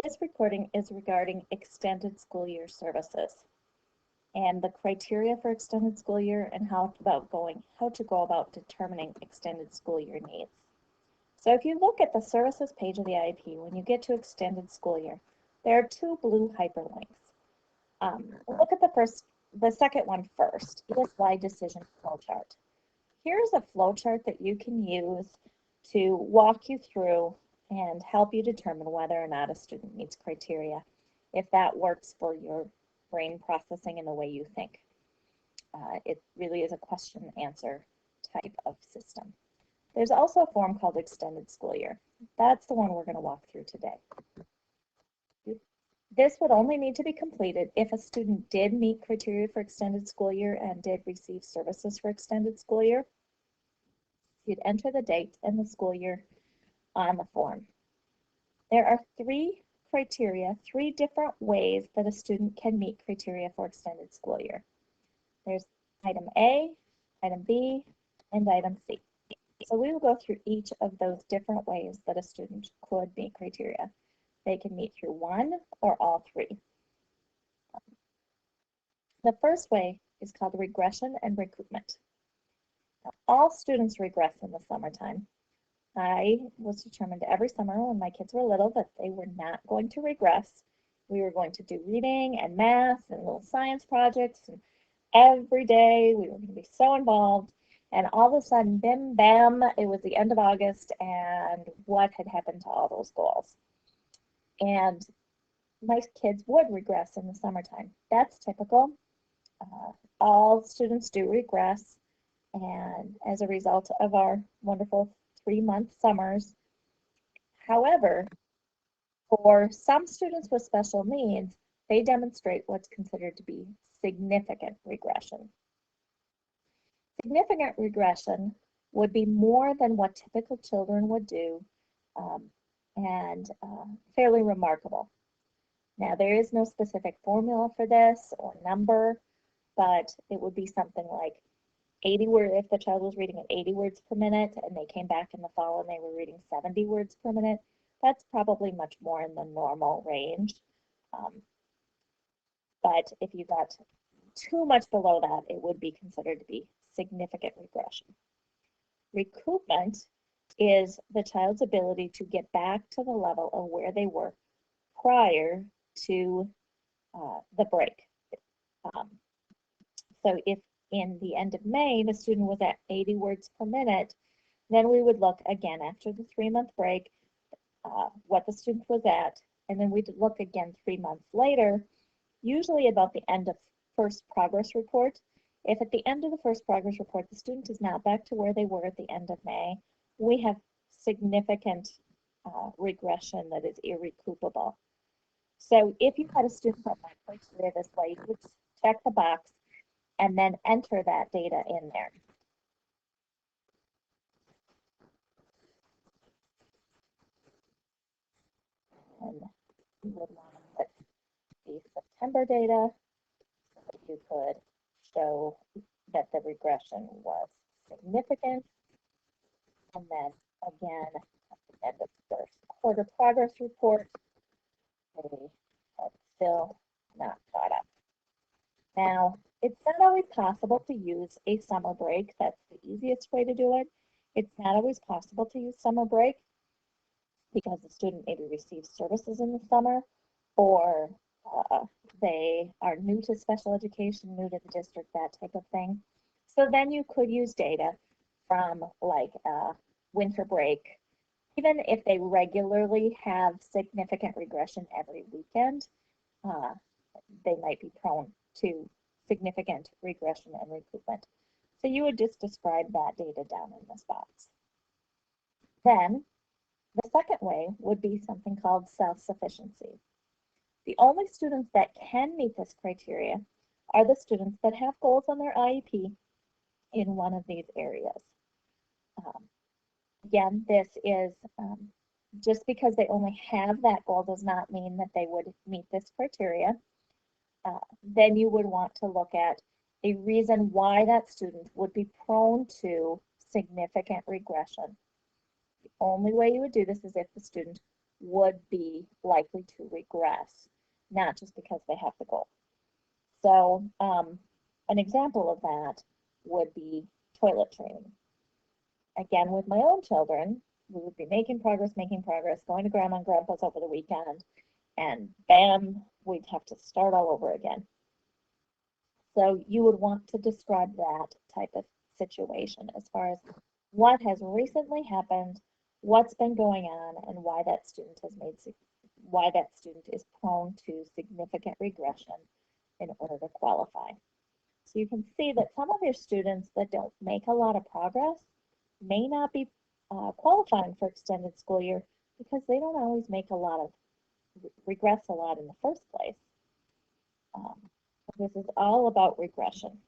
This recording is regarding extended school year services and the criteria for extended school year and how to go about determining extended school year needs. So if you look at the services page of the IEP, when you get to extended school year, there are two blue hyperlinks. Look at the second one first, ESY decision flowchart. Here's a flowchart that you can use to walk you through and help you determine whether or not a student meets criteria, if that works for your brain processing and the way you think. It really is a question and answer type of system. There's also a form called extended school year. That's the one we're going to walk through today. This would only need to be completed if a student did meet criteria for extended school year and did receive services for extended school year. You'd enter the date and the school year on the form. There are three different ways that a student can meet criteria for extended school year. There's item A, item B, and item C. So we will go through each of those different ways that a student could meet criteria. They can meet through one or all three. The first way is called regression and recoupment. Now, all students regress in the summertime. I was determined every summer when my kids were little that they were not going to regress. We were going to do reading and math and little science projects, and every day we were going to be so involved. And all of a sudden, bim, bam, it was the end of August, and what had happened to all those goals? And my kids would regress in the summertime. That's typical. All students do regress, and as a result of our wonderful 3-month summers. However, for some students with special needs, they demonstrate what's considered to be significant regression. Significant regression would be more than what typical children would do, and fairly remarkable. Now, there is no specific formula for this or number, but it would be something like 80 words, if the child was reading at 80 words per minute and they came back in the fall and they were reading 70 words per minute, that's probably much more in the normal range. But if you got too much below that, it would be considered to be significant regression. Recoupment is the child's ability to get back to the level of where they were prior to the break. So if in the end of May, the student was at 80 words per minute, then we would look again after the 3-month break, what the student was at, and then we'd look again 3 months later, usually about the end of first progress report. If at the end of the first progress report, the student is not back to where they were at the end of May, we have significant regression that is irrecoupable. So if you had a student that met criteria this way, you would check the box and then enter that data in there. And you would want to put the September data so that you could show that the regression was significant. And then again, at the end of the first quarter progress report, they had still not caught up. Now, it's not always possible to use a summer break. That's the easiest way to do it. It's not always possible to use summer break because the student maybe receives services in the summer, or they are new to special education, new to the district, that type of thing. So then you could use data from like winter break. Even if they regularly have significant regression every weekend, they might be prone to significant regression and recoupment. So you would just describe that data down in this box. Then the second way would be something called self-sufficiency. The only students that can meet this criteria are the students that have goals on their IEP in one of these areas. Again, this is just because they only have that goal does not mean that they would meet this criteria. Then you would want to look at a reason why that student would be prone to significant regression. The only way you would do this is if the student would be likely to regress, not just because they have the goal. So an example of that would be toilet training. Again, with my own children, we would be making progress, going to grandma and grandpa's over the weekend, and bam, we'd have to start all over again. So you would want to describe that type of situation as far as what has recently happened, what's been going on, and why that student is prone to significant regression in order to qualify. So you can see that some of your students that don't make a lot of progress may not be qualifying for extended school year because they don't always regress a lot in the first place. This is all about regression.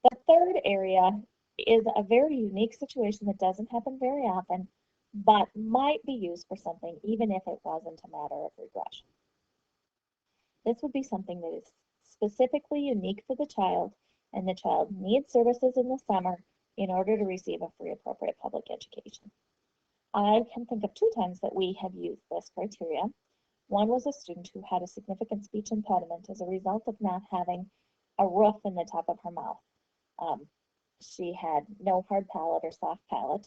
The third area is a very unique situation that doesn't happen very often, but might be used for something even if it wasn't a matter of regression. This would be something that is specifically unique for the child, and the child needs services in the summer in order to receive a free appropriate public education. I can think of 2 times that we have used this criteria. One was a student who had a significant speech impediment as a result of not having a roof in the top of her mouth. She had no hard palate or soft palate,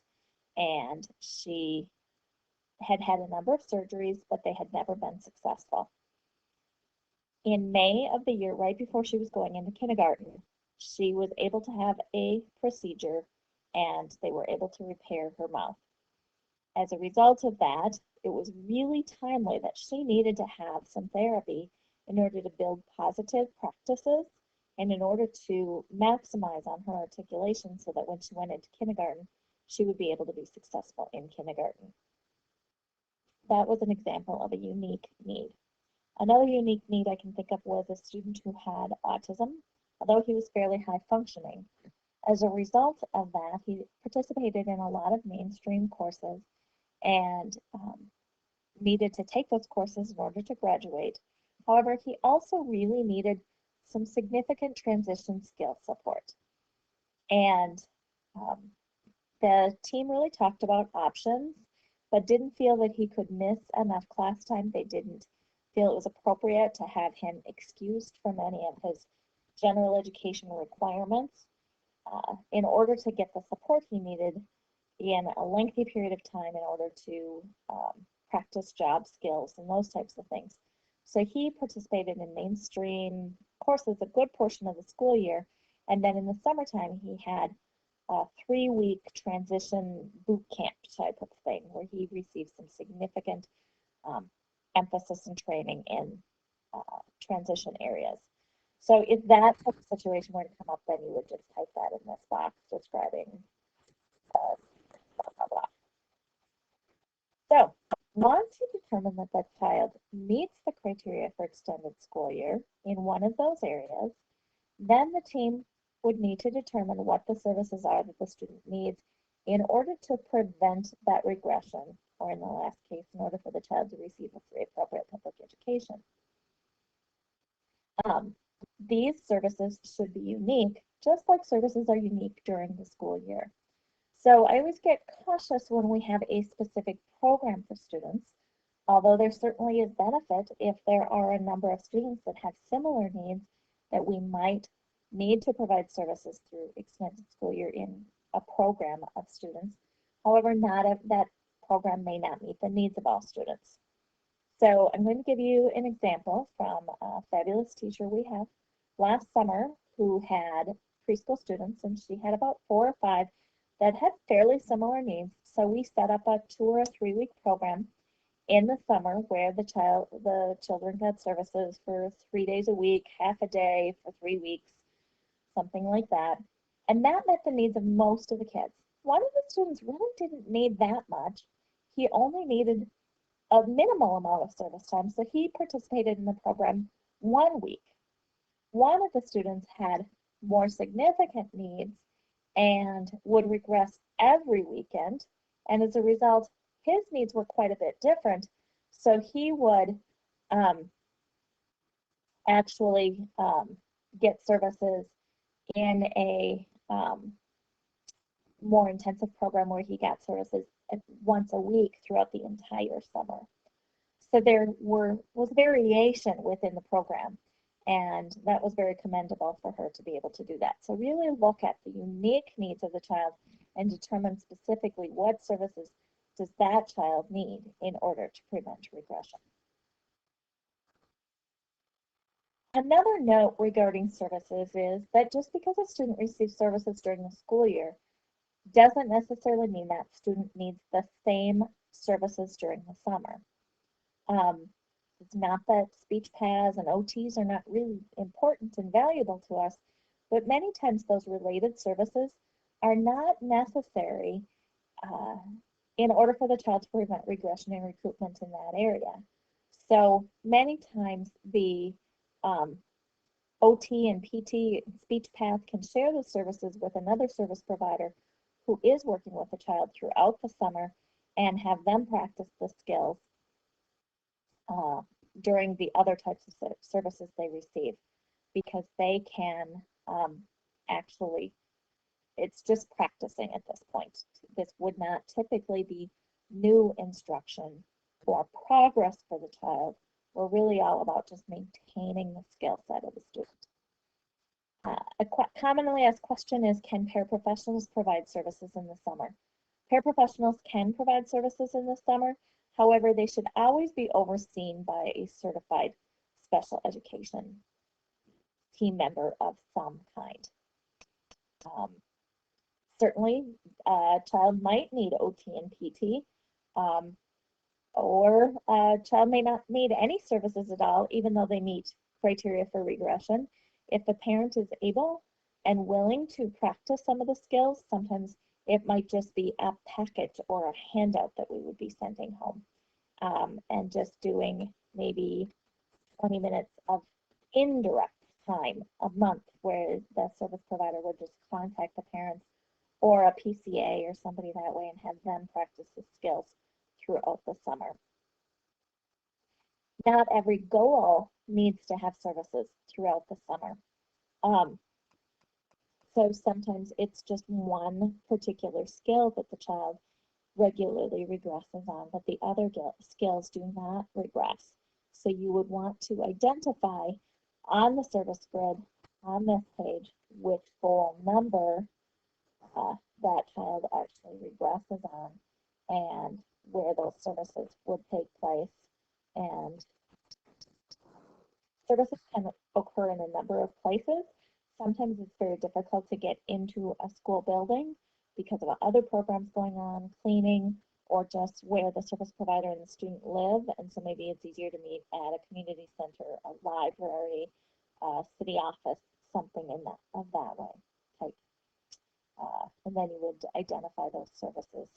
and she had had a number of surgeries, but they had never been successful. In May of the year, right before she was going into kindergarten, she was able to have a procedure, and they were able to repair her mouth. As a result of that, it was really timely that she needed to have some therapy in order to build positive practices and in order to maximize on her articulation so that when she went into kindergarten, she would be able to be successful in kindergarten. That was an example of a unique need. Another unique need I can think of was a student who had autism, although he was fairly high functioning. As a result of that, he participated in a lot of mainstream courses and needed to take those courses in order to graduate. However, he also really needed some significant transition skill support. And the team really talked about options, but didn't feel that he could miss enough class time. They didn't feel it was appropriate to have him excused from any of his general education requirements in order to get the support he needed in a lengthy period of time in order to practice job skills and those types of things. So he participated in mainstream courses a good portion of the school year, and then in the summertime he had a 3-week transition boot camp type of thing where he received some significant emphasis and training in transition areas. So if that type of situation were to come up, then you would just type that in this box describing blah, blah, blah. So once you determine that the child meets the criteria for extended school year in one of those areas, then the team would need to determine what the services are that the student needs in order to prevent that regression, or in the last case, in order for the child to receive a free appropriate public education. These services should be unique, just like services are unique during the school year. So I always get cautious when we have a specific program for students, although there certainly is benefit if there are a number of students that have similar needs that we might need to provide services through extended school year in a program of students. However, that program may not meet the needs of all students. So I'm going to give you an example from a fabulous teacher we have last summer who had preschool students, and she had about 4 or 5 that had fairly similar needs. So we set up a 2 or 3 week program in the summer where the children got services for 3 days a week, half a day for 3 weeks, something like that. And that met the needs of most of the kids. One of the students really didn't need that much. He only needed a minimal amount of service time, so he participated in the program 1 week. One of the students had more significant needs and would regress every weekend, and as a result, his needs were quite a bit different. So he would actually get services in a more intensive program where he got services once a week throughout the entire summer. So there was variation within the program, and that was very commendable for her to be able to do that. So really look at the unique needs of the child and determine specifically what services does that child need in order to prevent regression. Another note regarding services is that just because a student receives services during the school year doesn't necessarily mean that student needs the same services during the summer. It's not that speech paths and OTs are not really important and valuable to us, but many times those related services are not necessary in order for the child to prevent regression and recruitment in that area. So many times the OT and PT and speech path can share the services with another service provider who is working with the child throughout the summer and have them practice the skills during the other types of services they receive, because they can actually, it's just practicing at this point. This would not typically be new instruction or progress for the child. We're really all about just maintaining the skill set of the student. A commonly asked question is, can paraprofessionals provide services in the summer? Paraprofessionals can provide services in the summer. However, they should always be overseen by a certified special education team member of some kind. Certainly, a child might need OT and PT, or a child may not need any services at all, even though they meet criteria for regression. If the parent is able and willing to practice some of the skills, sometimes it might just be a package or a handout that we would be sending home, and just doing maybe 20 minutes of indirect time a month where the service provider would just contact the parents or a PCA or somebody that way and have them practice the skills throughout the summer. Not every goal needs to have services throughout the summer. So sometimes it's just one particular skill that the child regularly regresses on, but the other skills do not regress. So you would want to identify on the service grid on this page which goal number that child actually regresses on and where those services would take place. And services can occur in a number of places. Sometimes it's very difficult to get into a school building because of other programs going on, cleaning, or just where the service provider and the student live. And so maybe it's easier to meet at a community center, a library, a city office, something in that way type. And then you would identify those services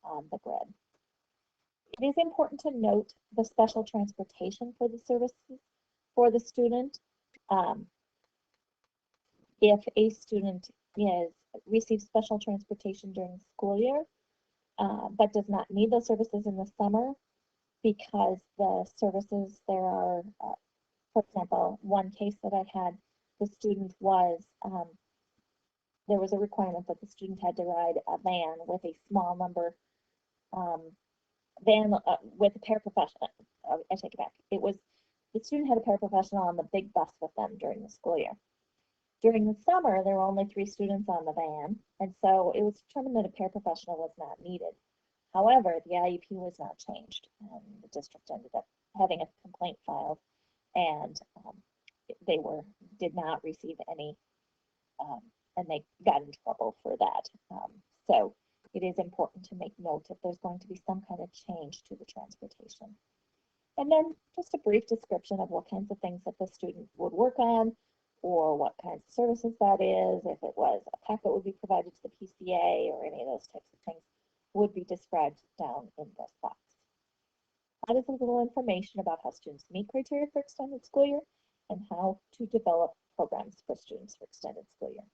on the grid. It is important to note the special transportation for the services for the student. If a student receives special transportation during the school year, but does not need those services in the summer because the services there are, for example, one case that I had, the student was, there was a requirement that the student had to ride a van with a small number, van with a paraprofessional. I take it back. It was, the student had a paraprofessional on the big bus with them during the school year. During the summer, there were only 3 students on the van, and so it was determined that a paraprofessional was not needed. However, the IEP was not changed, and the district ended up having a complaint filed, and they did not receive any, and they got in trouble for that. So it is important to make note if there's going to be some kind of change to the transportation. And then just a brief description of what kinds of things that the student would work on, or what kinds of services that is. If it was a packet would be provided to the PCA or any of those types of things would be described down in this box. That is a little information about how students meet criteria for extended school year and how to develop programs for students for extended school year.